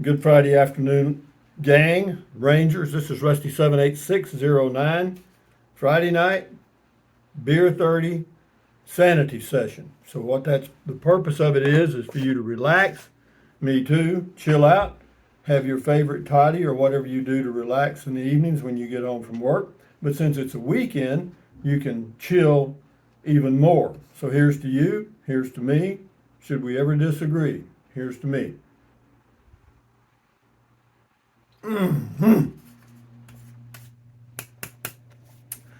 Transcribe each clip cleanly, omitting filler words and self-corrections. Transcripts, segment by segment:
Good Friday afternoon, gang, Rangers. This is Rusty 78609. Friday night, beer 30, sanity session. So what the purpose of it is for you to relax, me too, chill out, have your favorite toddy or whatever you do to relax in the evenings when you get home from work. But since it's a weekend, you can chill even more. So here's to you, here's to me. Should we ever disagree? Here's to me.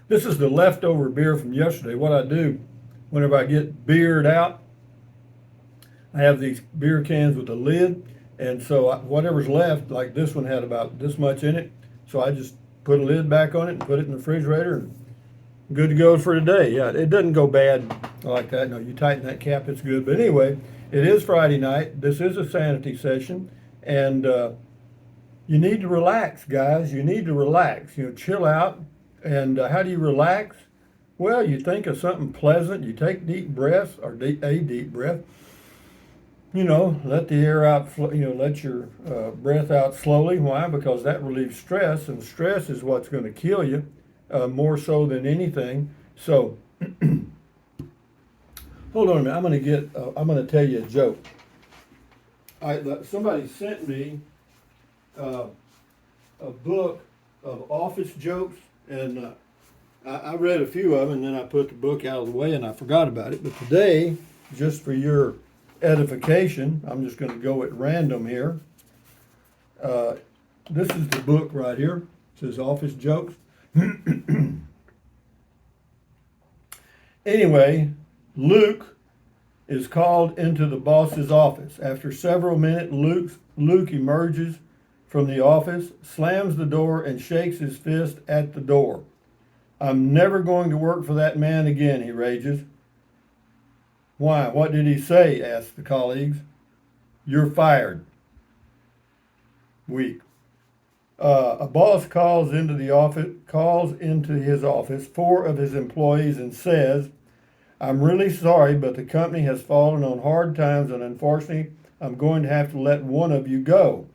This is the leftover beer from yesterday. What I do whenever I get beered out, I have these beer cans with a lid, and so whatever's left, like this one had about this much in it, so I just put a lid back on it and put it in the refrigerator, and good to go for today. Yeah, it doesn't go bad like that. No, you tighten that cap, it's good. But anyway, it is Friday night. This is a sanity session, and you need to relax, guys. You need to relax. Chill out. And how do you relax? Well, you think of something pleasant. You take deep breaths, or a deep breath. Let the air out. Let your breath out slowly. Why? Because that relieves stress, and stress is what's going to kill you, more so than anything. So, hold on a minute. I'm going to tell you a joke. Somebody sent me a book of office jokes, and I read a few of them, and then I put the book out of the way, and I forgot about it. But today, just for your edification, I'm just going to go at random here. This is the book right here. It says Office Jokes. Anyway, Luke is called into the boss's office. After several minutes, Luke emerges from the office, slams the door, and shakes his fist at the door. "I'm never going to work for that man again," he rages. "Why? What did he say?" asked the colleagues. "You're fired." Weak. A boss calls into his office 4 of his employees and says, "I'm really sorry, but the company has fallen on hard times, and unfortunately, I'm going to have to let one of you go."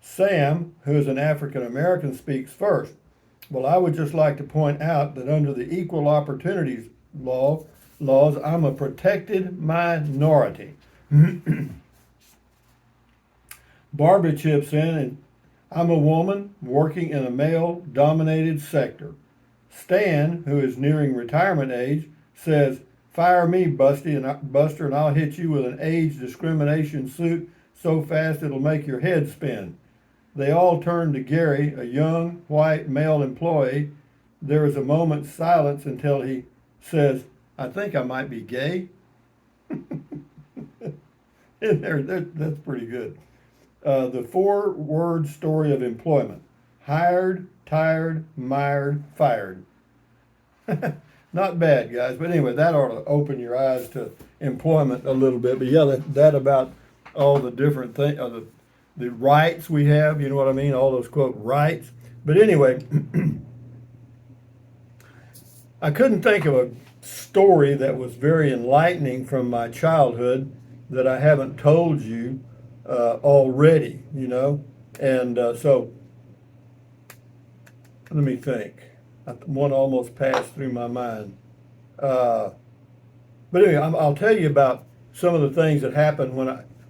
Sam, who is an African American, speaks first. "Well, I would just like to point out that under the Equal Opportunities laws, I'm a protected minority." Barbara chips in, and "I'm a woman working in a male-dominated sector." Stan, who is nearing retirement age, says, "Fire me, Buster, and I'll hit you with an age discrimination suit so fast it'll make your head spin." They all turn to Gary, a young, white male employee. There is a moment's silence until he says, "I think I might be gay." That's pretty good. The 4-word story of employment: hired, tired, mired, fired. Not bad, guys. But anyway, that ought to open your eyes to employment a little bit. But yeah, that about all the different things, the rights we have, you know what I mean? All those, quote, rights. But anyway, I couldn't think of a story that was very enlightening from my childhood that I haven't told you already, And so, let me think. One almost passed through my mind. But anyway, I'll tell you about some of the things that happened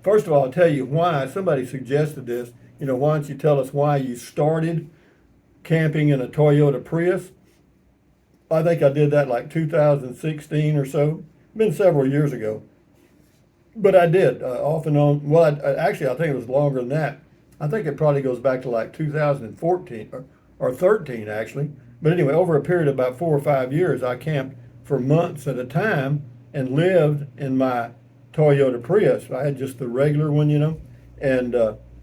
first of all, I'll tell you why. Somebody suggested this. Why don't you tell us why you started camping in a Toyota Prius? I think I did that like 2016 or so. Been several years ago. But I did, off and on. Well, actually, I think it was longer than that. I think it probably goes back to like 2014 or 13, actually. But anyway, over a period of about 4 or 5 years, I camped for months at a time and lived in my Toyota Prius. I had just the regular one, and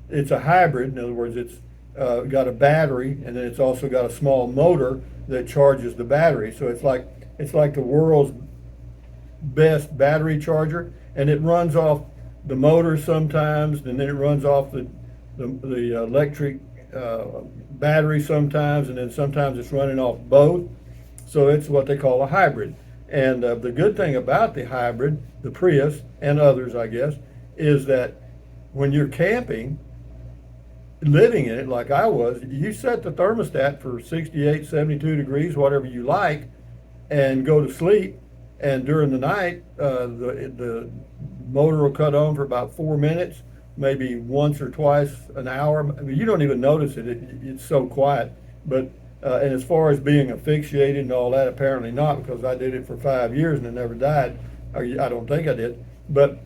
it's a hybrid. In other words, it's got a battery, and then it's also got a small motor that charges the battery. So it's like the world's best battery charger, and it runs off the motor sometimes, and then it runs off the electric battery sometimes, and then sometimes it's running off both. So it's what they call a hybrid. And the good thing about the hybrid, the Prius, and others, I guess, is that when you're camping, living in it like I was, you set the thermostat for 68, 72 degrees, whatever you like, and go to sleep. And during the night, the motor will cut on for about 4 minutes, maybe once or twice an hour. I mean, you don't even notice it. It's so quiet. But and as far as being asphyxiated and all that, apparently not, because I did it for 5 years and it never died. I don't think I did. But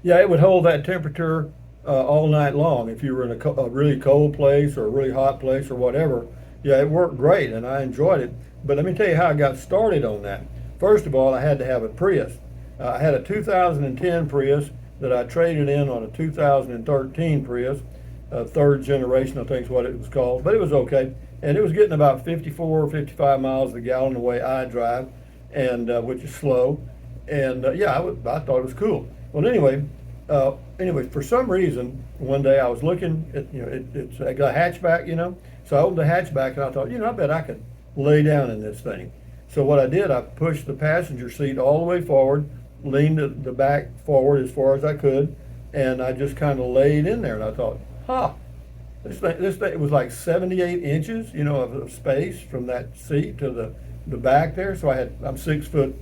yeah, it would hold that temperature all night long. If you were in a really cold place or a really hot place or whatever, yeah, it worked great and I enjoyed it. But let me tell you how I got started on that. First of all, I had to have a Prius. I had a 2010 Prius that I traded in on a 2013 Prius, third generation, I think is what it was called. But it was okay. And it was getting about 54 or 55 miles a gallon the way I drive, and which is slow. And yeah, I thought it was cool. Well, anyway, for some reason, one day I was looking at, it's a hatchback. So I opened the hatchback and I thought, I bet I could lay down in this thing. So what I did, I pushed the passenger seat all the way forward, leaned the back forward as far as I could, and I just kind of laid in there. And I thought, this thing, it was like 78 inches, of space from that seat to the back there. So I'm 6 foot,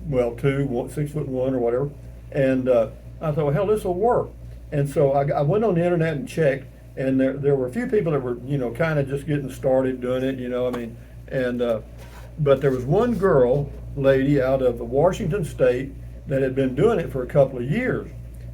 6'1" or whatever. And I thought, well, hell, this will work. And so I went on the internet and checked, and there were a few people that were, kind of just getting started doing it, but there was one lady out of Washington State that had been doing it for a couple of years,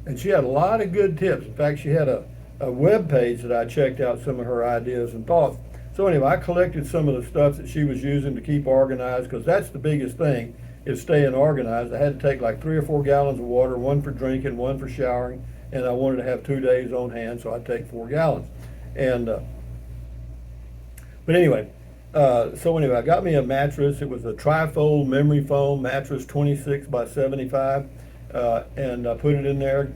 and she had a lot of good tips. In fact, she had a web page that I checked out some of her ideas and thoughts. So anyway, I collected some of the stuff that she was using to keep organized, because that's the biggest thing, is staying organized. I had to take like 3 or 4 gallons of water, one for drinking, one for showering, and I wanted to have 2 days on hand, so I'd take 4 gallons. And but anyway, I got me a mattress. It was a trifold memory foam mattress, 26 by 75, and I put it in there.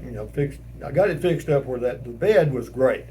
I got it fixed up where the bed was great.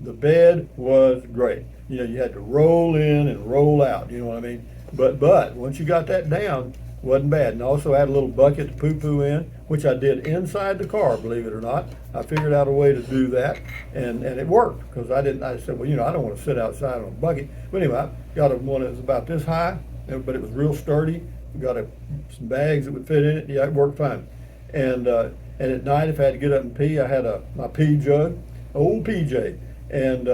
The bed was great. You had to roll in and roll out. You know what I mean? But once you got that down, wasn't bad. And also had a little bucket to poo-poo in, which I did inside the car, believe it or not. I figured out a way to do that, and it worked, because I said, well, I don't want to sit outside on a bucket. But anyway, I got one that was about this high, but it was real sturdy. We got some bags that would fit in it. Yeah, it worked fine. And at night, if I had to get up and pee, I had my pee jug, old PJ, and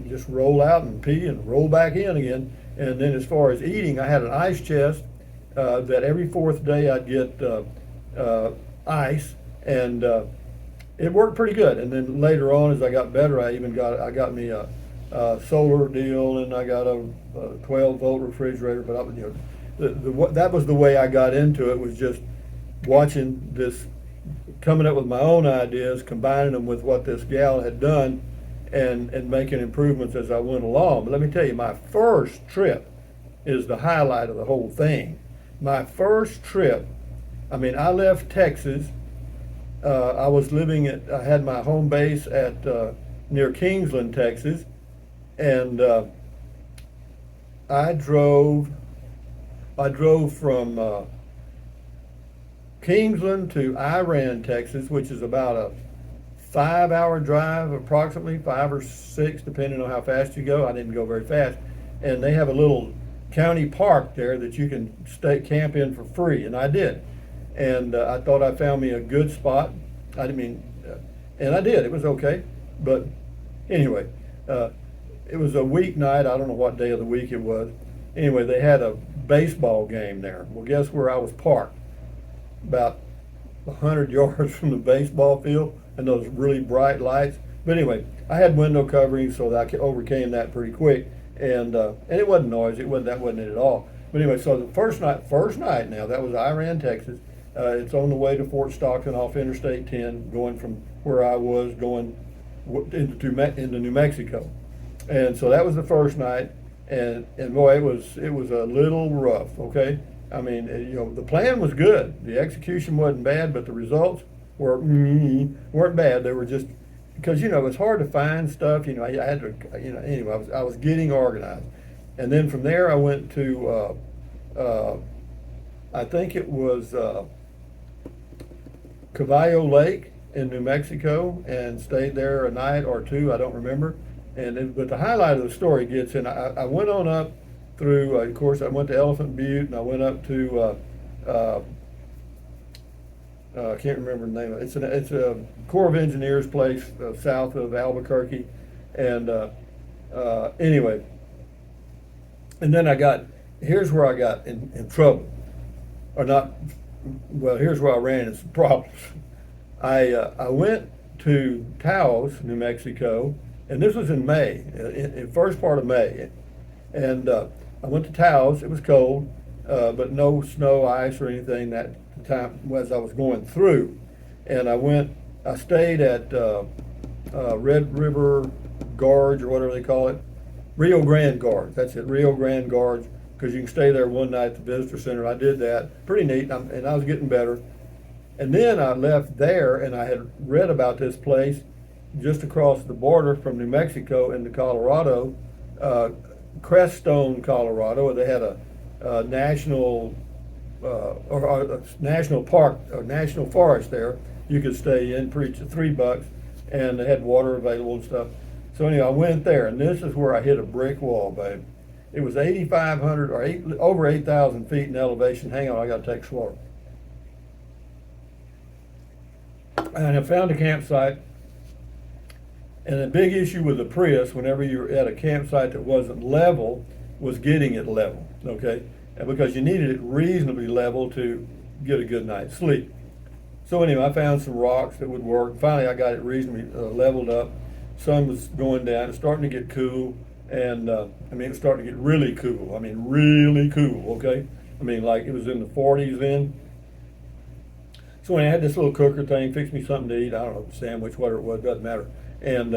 just roll out and pee and roll back in again. And then as far as eating, I had an ice chest that every 4th day I'd get ice, and it worked pretty good. And then later on, as I got better, I got me a solar deal, and I got a 12-volt refrigerator. But that was the way I got into it, was just watching this, coming up with my own ideas, combining them with what this gal had done, and making improvements as I went along. But let me tell you, my first trip is the highlight of the whole thing. My first trip, I left Texas. I had my home base at near Kingsland, Texas, and I drove from Kingsland to Iran, Texas, which is about a 5-hour drive, approximately 5 or 6, depending on how fast you go. I didn't go very fast, and they have a little county park there that you can camp in for free, and I did. And I thought I found me a good spot. And I did. It was okay. But anyway, it was a weeknight. I don't know what day of the week it was. Anyway, they had a baseball game there. Well, guess where I was parked? About 100 yards from the baseball field, and those really bright lights. But anyway, I had window coverings, so that I overcame that pretty quick. And it wasn't noisy. That wasn't it at all. But anyway, so the first night now, that was Iran, Texas. It's on the way to Fort Stockton off Interstate 10, going from where I was going into New Mexico. And so that was the first night, and boy, it was a little rough. Okay, the plan was good, the execution wasn't bad, but the results weren't bad. They were just because it's hard to find stuff. I had to anyway. I was getting organized, and then from there I went to I think it was Caballo Lake, in New Mexico and stayed there a night or two. I don't remember. But the highlight of the story gets in. I went on up through. Of course, I went to Elephant Butte and I went up to. I can't remember the name of it. It's a Corps of Engineers place south of Albuquerque, and anyway. And then here's where I got in trouble, or not. Well, here's where I ran into some problems. I went to Taos, New Mexico, and this was in May, in first part of May, and I went to Taos. It was cold, but no snow, ice, or anything that time as I was going through. And I stayed at Red River Gorge, or whatever they call it, Rio Grande Gorge. That's it, Rio Grande Gorge, because you can stay there one night at the visitor center. I did that, pretty neat, and I was getting better. And then I left there, and I had read about this place just across the border from New Mexico into Colorado, Crestone, Colorado. They had a national or a national park, or national forest there. You could stay in for each of $3, and they had water available and stuff. So anyway, I went there, and this is where I hit a brick wall, babe. It was 8,500 or over 8,000 feet in elevation. Hang on, I got to take a water. And I found a campsite. And the big issue with the Prius, whenever you're at a campsite that wasn't level, was getting it level, okay? And because you needed it reasonably level to get a good night's sleep. So anyway, I found some rocks that would work. Finally, I got it reasonably leveled up. Sun was going down. It's starting to get cool. And it was starting to get really cool. Really cool, okay? Like it was in the 40s then. So when I had this little cooker thing, fixed me something to eat. I don't know, sandwich, whatever it was, doesn't matter. And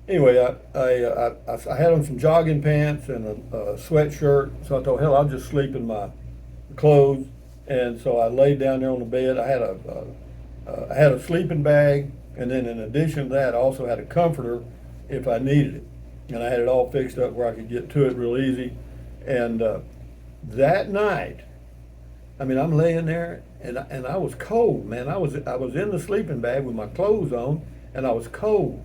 anyway, I had on some jogging pants and a sweatshirt. So I thought, hell, I'll just sleep in my clothes. And so I laid down there on the bed. I had a sleeping bag, and then in addition to that, I also had a comforter if I needed it. And I had it all fixed up where I could get to it real easy. And that night, I'm laying there, and I was cold, man. I was in the sleeping bag with my clothes on, and I was cold.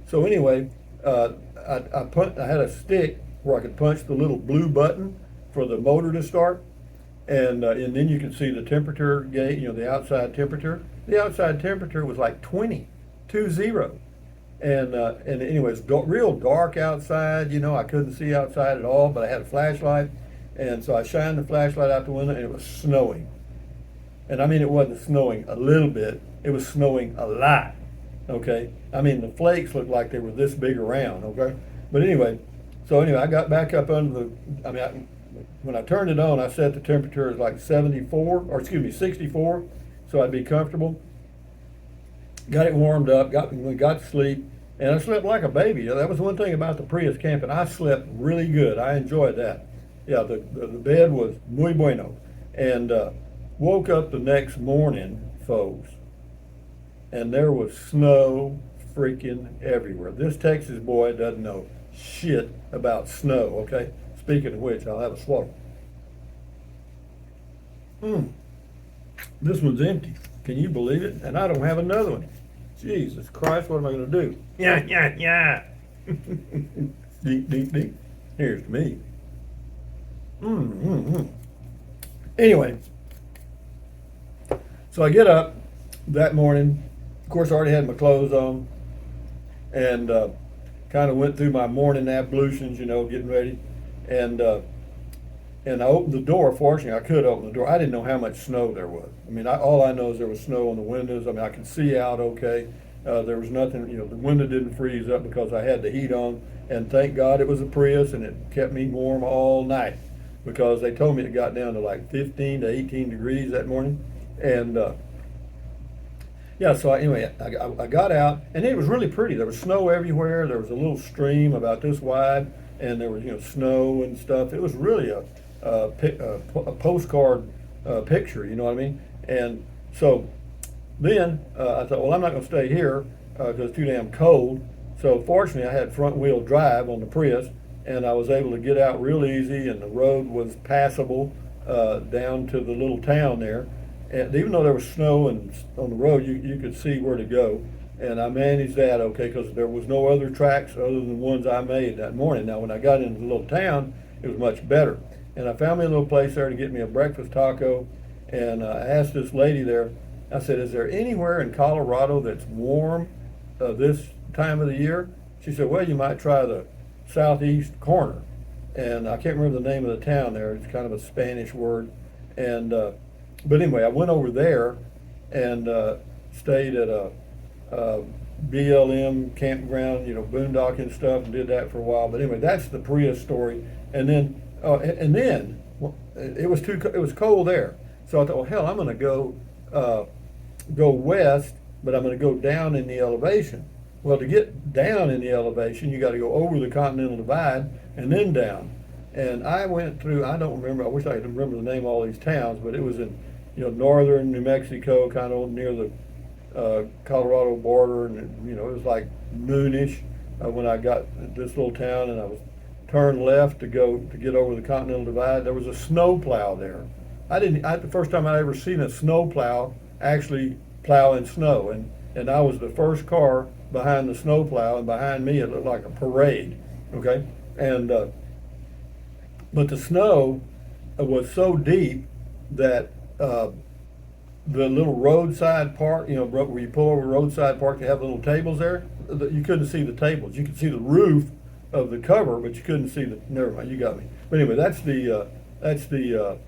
So anyway, I had a stick where I could punch the little blue button for the motor to start, and then you could see the temperature gauge, the outside temperature. The outside temperature was like 20. And anyway, it's real dark outside. I couldn't see outside at all, but I had a flashlight, and so I shined the flashlight out the window, and it was snowing. And it wasn't snowing a little bit; it was snowing a lot. Okay, the flakes looked like they were this big around. Okay, but anyway, I got back up under the. When I turned it on, I set the temperature as like 64, so I'd be comfortable. Got it warmed up, got to sleep, and I slept like a baby. That was one thing about the Prius camping. I slept really good. I enjoyed that. Yeah, the bed was muy bueno. And woke up the next morning, folks, and there was snow freaking everywhere. This Texas boy doesn't know shit about snow, okay? Speaking of which, I'll have a swallow. This one's empty. Can you believe it? And I don't have another one. Jesus Christ, what am I going to do? Yeah. Deep, deep, deep. Here's to me. Anyway, so I get up that morning. Of course, I already had my clothes on, and kind of went through my morning ablutions, getting ready. And I opened the door. Fortunately, I could open the door. I didn't know how much snow there was. All I know is there was snow on the windows. I could see out okay. There was nothing, the window didn't freeze up because I had the heat on. And thank God it was a Prius, and it kept me warm all night, because they told me it got down to like 15 to 18 degrees that morning. And so anyway, I got out, and it was really pretty. There was snow everywhere. There was a little stream about this wide, and there was snow and stuff. It was really a postcard picture, you know what I mean? And so then I thought, well, I'm not going to stay here because it's too damn cold. So fortunately, I had front wheel drive on the Prius, and I was able to get out real easy, and the road was passable down to the little town there. And even though there was snow and on the road, you could see where to go. And I managed that okay because there was no other tracks other than the ones I made that morning. Now, when I got into the little town, it was much better. And I found me a little place there to get me a breakfast taco. And I asked this lady there, I said, is there anywhere in Colorado that's warm this time of the year? She said, well, you might try the southeast corner. And I can't remember the name of the town there. It's kind of a Spanish word. And but anyway, I went over there and stayed at a BLM campground, boondocking stuff, and did that for a while. But anyway, that's the Prius story. And then well, it was cold there, so I thought, well, hell, I'm going to go west, but I'm going to go down in the elevation. Well, to get down in the elevation, you got to go over the Continental Divide and then down. And I went through, I don't remember, I wish I could remember the name of all these towns, but it was in northern New Mexico, kind of near the Colorado border, and it was like noonish when I got this little town, and I was turned left to get over the Continental Divide. There was a snow plow there. The first time I'd ever seen a snow plow actually plowing snow, and I was the first car behind the snow plow, and behind me it looked like a parade. Okay, and but the snow was so deep that the little roadside park, where you pull over roadside park, they have little tables there. You couldn't see the tables. You could see the roof of the cover, but you couldn't see the. Never mind, you got me. But anyway, that's the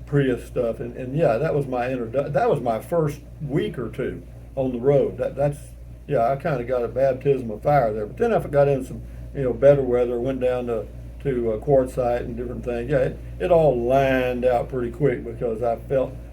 Prius stuff, and yeah, that was my that was my first week or two on the road. I kind of got a baptism of fire there. But then if I got in some better weather, went down to Quartzsite and different things. Yeah, it all lined out pretty quick because I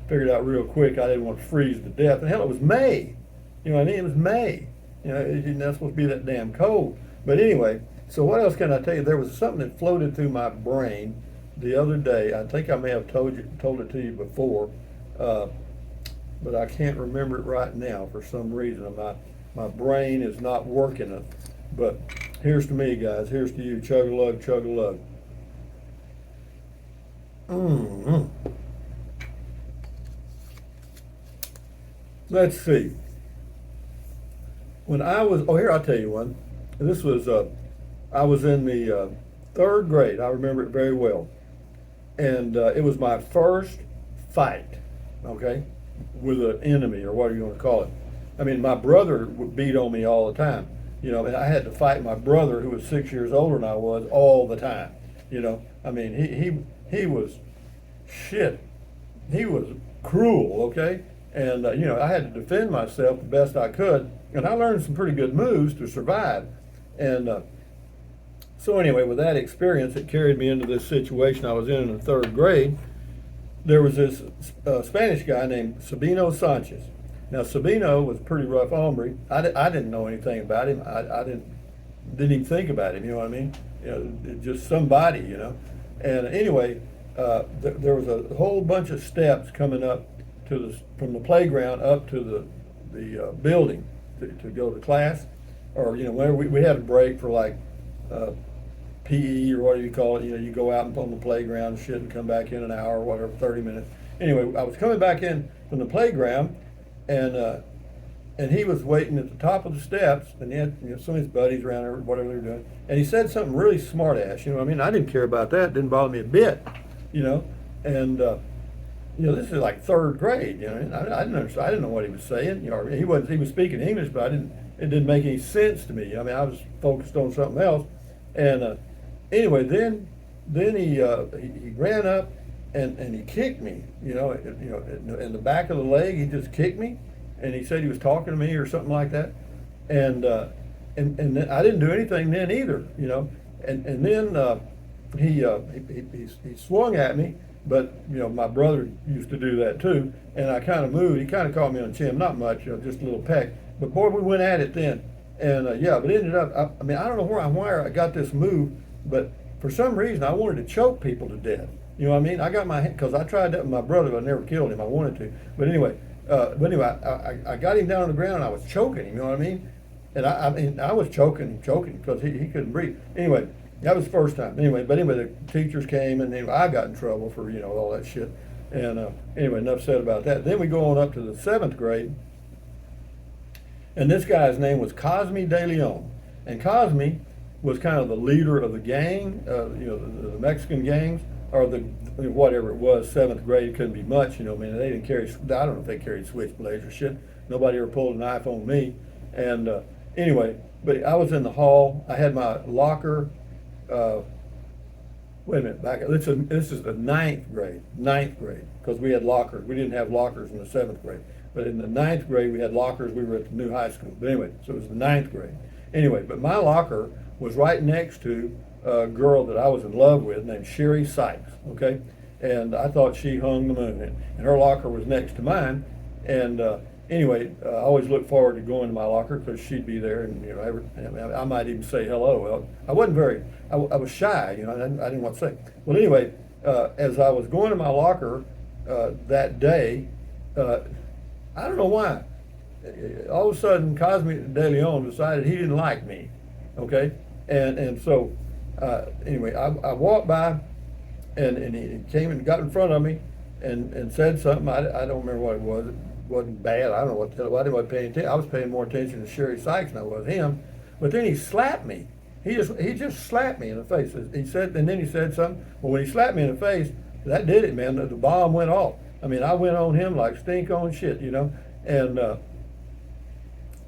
figured out real quick I didn't want to freeze to death. And hell, it was May. You know what I mean? It was May. It's not supposed to be that damn cold. But anyway, so what else can I tell you? There was something that floated through my brain the other day. I think I may have told it to you before, but I can't remember it right now for some reason. My brain is not working. But here's to me, guys. Here's to you. Chug-a-lug, chug-a-lug. Mm-hmm. Let's see. When I was, here, I'll tell you one. This was, I was in the third grade. I remember it very well. And it was my first fight, okay, with an enemy, or whatever you want to call it. I mean, my brother would beat on me all the time. And I had to fight my brother, who was 6 years older than I was, all the time. I mean, he was shit. He was cruel, okay? And, I had to defend myself the best I could. And I learned some pretty good moves to survive. And so anyway, with that experience, it carried me into this situation I was in the third grade. There was this Spanish guy named Sabino Sanchez. Now, Sabino was a pretty rough hombre. I didn't know anything about him. I didn't even think about him, you know what I mean? Just somebody, And anyway, there was a whole bunch of steps coming up from the playground up to the building to go to class, or whenever we had a break for like PE or whatever you call it. You go out and on the playground and shit and come back in an hour or whatever, 30 minutes. Anyway, I was coming back in from the playground, and he was waiting at the top of the steps, and he had some of his buddies around there, whatever they were doing, and he said something really smart ass. You know what I mean? I didn't care about that. It didn't bother me a bit. And this is like third grade. I didn't understand. I didn't know what he was saying. He was speaking English, but it didn't make any sense to me. I mean, I was focused on something else. And anyway, then he ran up and he kicked me. In the back of the leg, he just kicked me, and he said he was talking to me or something like that. And then I didn't do anything then either. And then he swung at me. But my brother used to do that too, and I kind of moved. He kind of caught me on the chin, not much, just a little peck. But boy, we went at it then, and but it ended up. I mean, I don't know why I got this move, but for some reason I wanted to choke people to death. You know what I mean? I got my hand, because I tried that with my brother, but I never killed him. I wanted to, but anyway, I got him down on the ground and I was choking him. You know what I mean? And I was choking because he couldn't breathe. Anyway. That was the first time. Anyway, the teachers came, and I got in trouble for all that shit. And anyway, enough said about that. Then we go on up to the 7th grade, and this guy's name was Cosme De Leon. And Cosme was kind of the leader of the gang, the Mexican gangs, or the whatever it was. 7th grade, it couldn't be much, I mean, they didn't carry. I don't know if they carried switchblades or shit. Nobody ever pulled a knife on me. And anyway, but I was in the hall. I had my locker. Wait a minute, this is the 9th grade, because we had lockers. We didn't have lockers in the 7th grade. But in the 9th grade, we had lockers. We were at the new high school. But anyway, so it was the 9th grade. Anyway, but my locker was right next to a girl that I was in love with named Sherry Sykes, okay? And I thought she hung the moon. And her locker was next to mine. And anyway, I always looked forward to going to my locker because she'd be there, and I might even say hello. Well, I wasn't I was shy, I didn't want to say. Well, anyway, as I was going to my locker that day, I don't know why. All of a sudden, Cosme De Leon decided he didn't like me, okay? And so, anyway, I walked by, and he came and got in front of me and said something. I don't remember what it was. It wasn't bad. I don't know what I didn't pay attention. I was paying more attention to Sherry Sykes than I was him. But then he slapped me. He just slapped me in the face. He said, and then he said something. Well, when he slapped me in the face, that did it, man. The bomb went off. I mean, I went on him like stink on shit, And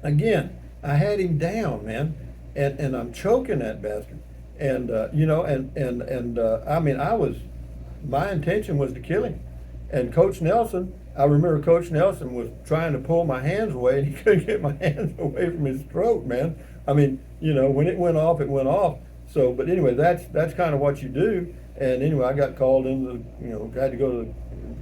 again, I had him down, man, and I'm choking that bastard. And I mean, my intention was to kill him. And Coach Nelson, I remember Coach Nelson was trying to pull my hands away, and he couldn't get my hands away from his throat, man. I mean, when it went off, it went off. So, but anyway, that's kind of what you do. And anyway, I got called into had to go to the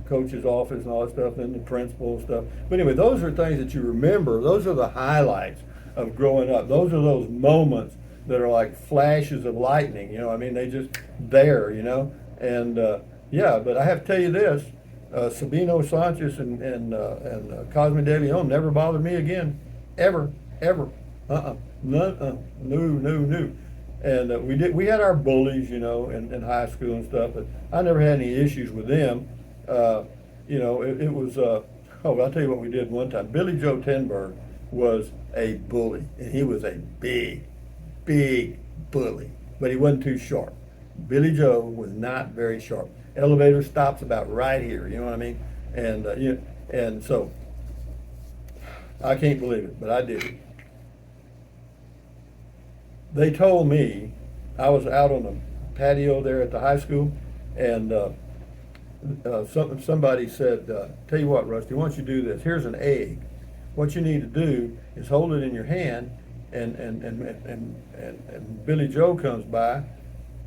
coach's office and all that stuff, and the principal and stuff. But anyway, those are things that you remember. Those are the highlights of growing up. Those are those moments that are like flashes of lightning. I mean, they just there. And yeah, but I have to tell you this: Sabino Sanchez and Cosme De Leon never bothered me again, ever. No. And we had our bullies, in high school and stuff, but I never had any issues with them. It was, I'll tell you what we did one time. Billy Joe Tenberg was a bully, and he was a big bully, but he wasn't too sharp. Billy Joe was not very sharp. Elevator stops about right here, you know what I mean? And, and so, I can't believe it, but I did it. They told me, I was out on the patio there at the high school, and somebody said, tell you what, Rusty, why don't you do this? Here's an egg. What you need to do is hold it in your hand, and Billy Joe comes by,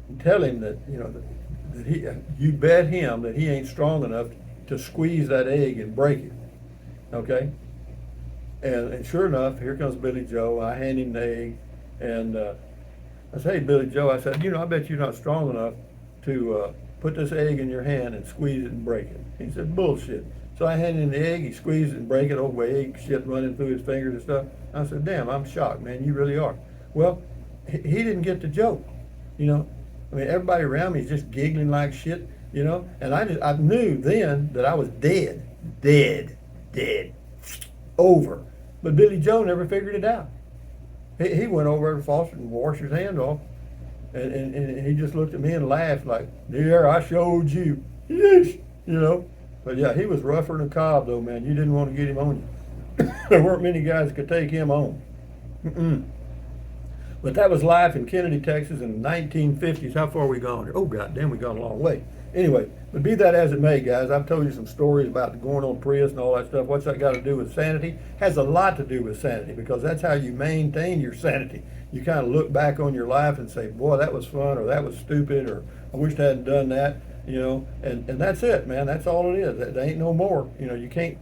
and tell him that, you bet him that he ain't strong enough to squeeze that egg and break it, okay? And sure enough, here comes Billy Joe. I hand him the egg, and I said, hey, Billy Joe, I said, I bet you're not strong enough to put this egg in your hand and squeeze it and break it. He said, bullshit. So I handed him the egg, he squeezed it and break it, egg shit running through his fingers and stuff. I said, damn, I'm shocked, man, you really are. Well, he didn't get the joke, I mean, everybody around me is just giggling like shit, and I knew then that I was dead, over. But Billy Joe never figured it out. He went over to Foster and washed his hand off, and he just looked at me and laughed like, there, I showed you. Yeesh, But yeah, he was rougher than a cob though, man. You didn't want to get him on you. There weren't many guys that could take him on. But that was life in Kennedy, Texas in the 1950s. How far are we gone here? Oh, goddamn, we gone a long way. Anyway, but be that as it may, guys, I've told you some stories about going on Prius and all that stuff. What's that got to do with sanity? Has a lot to do with sanity, because that's how you maintain your sanity. You kind of look back on your life and say, boy, that was fun, or that was stupid, or I wish I hadn't done that, and that's it, man. That's all it is. There ain't no more. You can't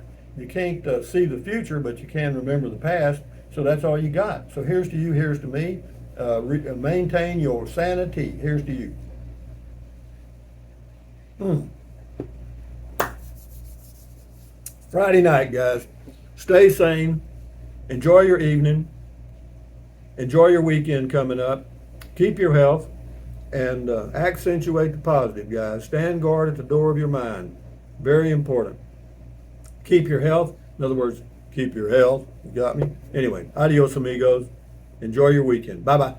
see the future, but you can remember the past. So that's all you got. So here's to you, here's to me. Maintain your sanity. Here's to you. Friday night, guys. Stay sane. Enjoy your evening. Enjoy your weekend coming up. Keep your health. And accentuate the positive, guys. Stand guard at the door of your mind. Very important. Keep your health. In other words, keep your health. You got me? Anyway, adios amigos. Enjoy your weekend. Bye-bye.